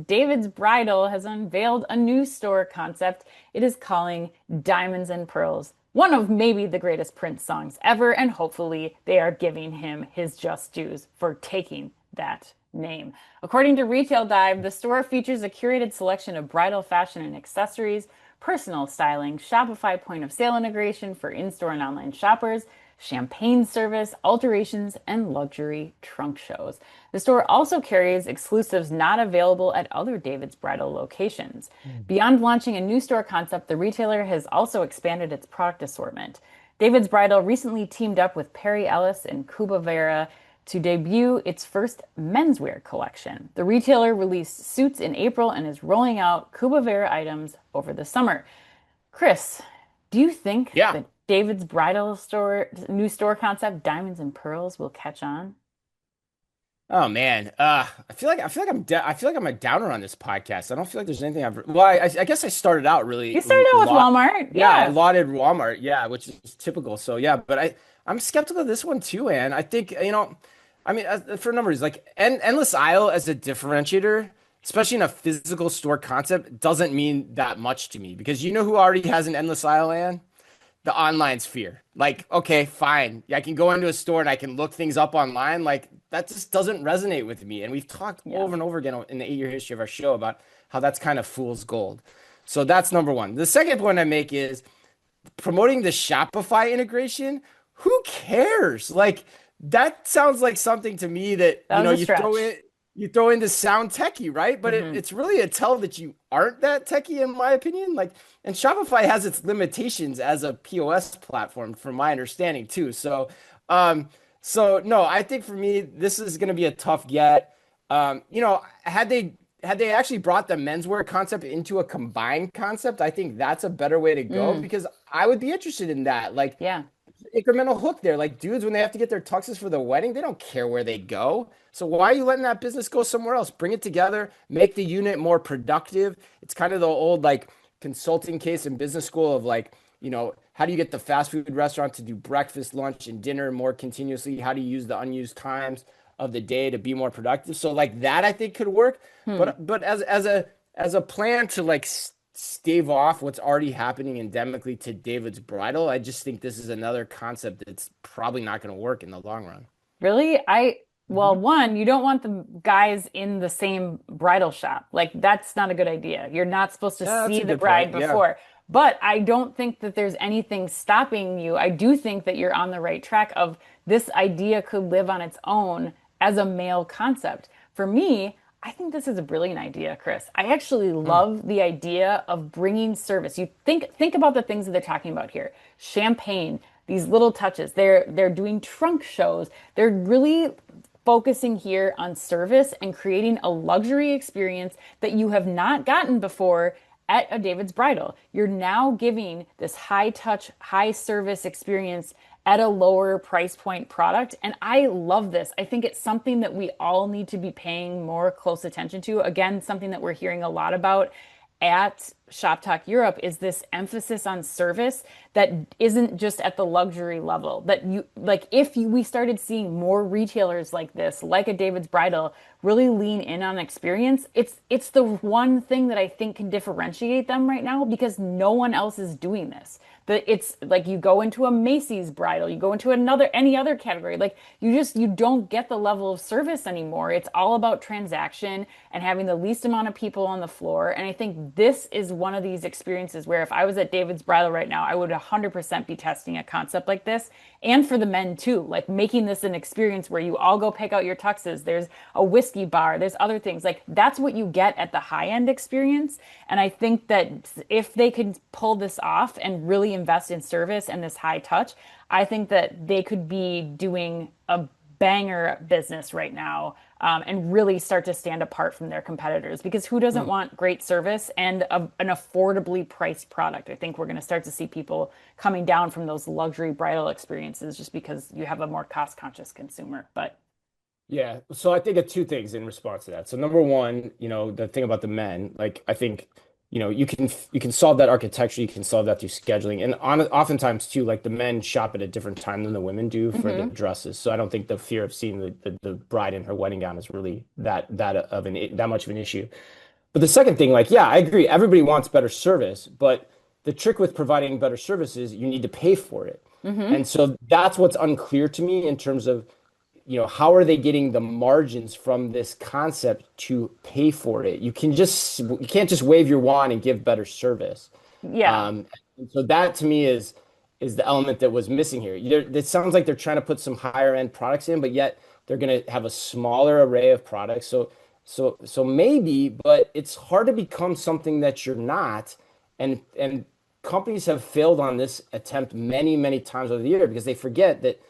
David's Bridal has unveiled a new store concept it is calling Diamonds and Pearls. One of maybe the greatest Prince songs ever, and hopefully they are giving him his just dues for taking that name. According to Retail Dive, the store features a curated selection of bridal fashion and accessories, personal styling, Shopify point of sale integration for in-store and online shoppers, champagne service, alterations, and luxury trunk shows. The store also carries exclusives not available at other David's Bridal locations. Beyond launching a new store concept, the retailer has also expanded its product assortment. David's Bridal recently teamed up with Perry Ellis and Cuba Vera to debut its first menswear collection. The retailer released suits in April and is rolling out Cuba Vera items over the summer. Chris, do you think Yeah. that David's Bridal store new store concept, Diamonds and Pearls, will catch on? Oh man. I feel like I'm a downer on this podcast. I don't feel like there's anything I guess I started out really You started out with lot. Walmart, Yeah, I yeah. lauded Walmart. Yeah, which is typical. So yeah, but I'm skeptical of this one too, and I think I mean for a number of reasons, like endless aisle as a differentiator, especially in a physical store concept, doesn't mean that much to me because you know who already has an endless aisle, Ann? The online sphere. Like, okay, fine. Yeah, I can go into a store and I can look things up online. Like, that just doesn't resonate with me. And we've talked Yeah. over and over again in the 8 year history of our show about how that's kind of fool's gold. So that's number one. The second point I make is promoting the Shopify integration. Who cares? Like, that sounds like something to me that, That was a stretch. you throw in to sound techie, right? But Hmm. it's really a tell that you aren't that techie, in my opinion. Like, and Shopify has its limitations as a POS platform, from my understanding, too. Um, so no, I think for me, this is going to be a tough get. Had they actually brought the menswear concept into a combined concept, I think that's a better way to go Mm, because I would be interested in that. Like, yeah. incremental hook there. Like dudes, when they have to get their tuxes for the wedding, they don't care where they go. So why are you letting that business go somewhere else? Bring it together, make the unit more productive. It's kind of the old like consulting case in business school of like, how do you get the fast food restaurant to do breakfast, lunch, and dinner more continuously? How do you use the unused times of the day to be more productive? So like that I think could work. Hmm. But as a plan to like stave off what's already happening endemically to David's Bridal, I just think this is another concept that's probably not going to work in the long run. Really? Well, Mhm. one, you don't want the guys in the same bridal shop. Like, that's not a good idea. You're not supposed to Yeah, that's see a the good bride point. Yeah. before. But I don't think that there's anything stopping you. I do think that you're on the right track of this idea could live on its own as a male concept. For me, I think this is a brilliant idea, Chris. I actually Hmm. love the idea of bringing service. You think about the things that they're talking about here. Champagne, these little touches. They're doing trunk shows. They're really focusing here on service and creating a luxury experience that you have not gotten before at a David's Bridal. You're now giving this high touch, high service experience at a lower price point product. And I love this. I think it's something that we all need to be paying more close attention to. Again, something that we're hearing a lot about at Shop Talk Europe is this emphasis on service that isn't just at the luxury level. That you like if we started seeing more retailers like this, like a David's Bridal, really lean in on experience, it's the one thing that I think can differentiate them right now because no one else is doing this. It's like you go into a Macy's bridal, you go into any other category, like you don't get the level of service anymore. It's all about transaction and having the least amount of people on the floor. And I think this is one of these experiences where if I was at David's Bridal right now, I would 100% be testing a concept like this. And for the men too, like making this an experience where you all go pick out your tuxes. There's a whiskey bar, there's other things. Like that's what you get at the high end experience. And I think that if they could pull this off and really invest in service and this high touch, I think that they could be doing a banger business right now, and really start to stand apart from their competitors because who doesn't Hmm. want great service and an affordably priced product? I think we're going to start to see people coming down from those luxury bridal experiences just because you have a more cost conscious consumer. But Yeah. So I think of two things in response to that. So number one, the thing about the men, like I think, you can solve that architecture, you can solve that through scheduling. And oftentimes too, like the men shop at a different time than the women do for the mhm. dresses. So I don't think the fear of seeing the bride in her wedding gown is really that much of an issue. But the second thing, like, yeah, I agree. Everybody wants better service, but the trick with providing better service is you need to pay for it. Hmm. And so that's what's unclear to me in terms of, how are they getting the margins from this concept to pay for it? You can't just wave your wand and give better service. Yeah. And so that to me is the element that was missing here. It sounds like they're trying to put some higher end products in, but yet they're going to have a smaller array of products. So maybe, but it's hard to become something that you're not. And companies have failed on this attempt many, many times over the year because they forget that,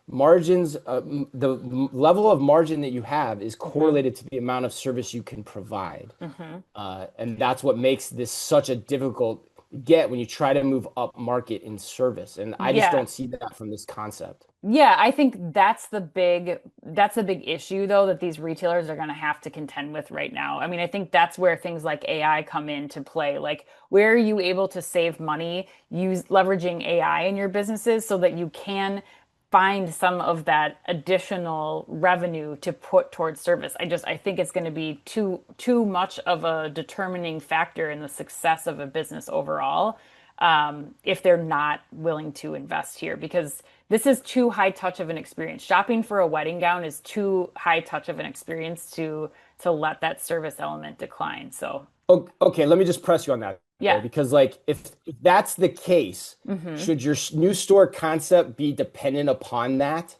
margins, the level of margin that you have is Hmm. correlated to the amount of service you can provide. Hmm. And that's what makes this such a difficult get when you try to move up market in service. And I just Yeah. don't see that from this concept. Yeah, I think that's the big issue though that these retailers are going to have to contend with right now. I mean, I think that's where things like AI come into play. Like, where are you able to save money use leveraging AI in your businesses so that you can find some of that additional revenue to put towards service. I think it's going to be too much of a determining factor in the success of a business overall, if they're not willing to invest here, because this is too high touch of an experience. Shopping for a wedding gown is too high touch of an experience to let that service element decline. So Okay, let me just press you on that though, yeah. because like if that's the case, Hmm. should your new store concept be dependent upon that?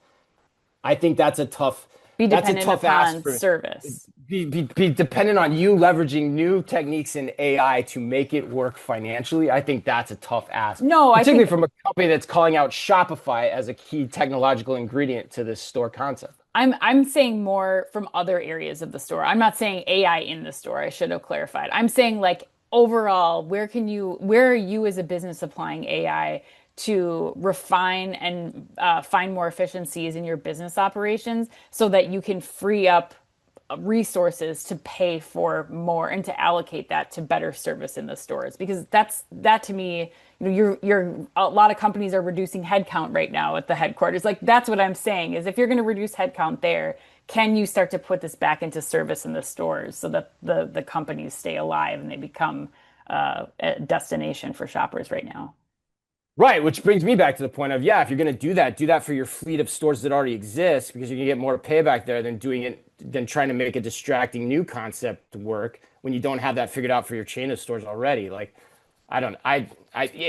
I think Be that's a dependent tough ask upon for service. be dependent on you leveraging new techniques in AI to make it work financially. I think that's a tough ask, No, I particularly think from a company that's calling out Shopify as a key technological ingredient to this store concept. I'm saying more from other areas of the store. I'm not saying AI in the store. I should have clarified. I'm saying like overall, where are you as a business applying AI to refine and find more efficiencies in your business operations so that you can free up resources to pay for more and to allocate that to better service in the stores, because that to me, you're a lot of companies are reducing headcount right now at the headquarters. Like, that's what I'm saying is, if you're going to reduce headcount there, can you start to put this back into service in the stores so that the companies stay alive and they become a destination for shoppers right now? Right, which brings me back to the point of, yeah, if you're going to do that for your fleet of stores that already exist, because you're going to get more payback there than trying to make a distracting new concept work when you don't have that figured out for your chain of stores already. Like, I don't, I,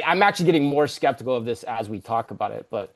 I'm actually getting more skeptical of this as we talk about it, but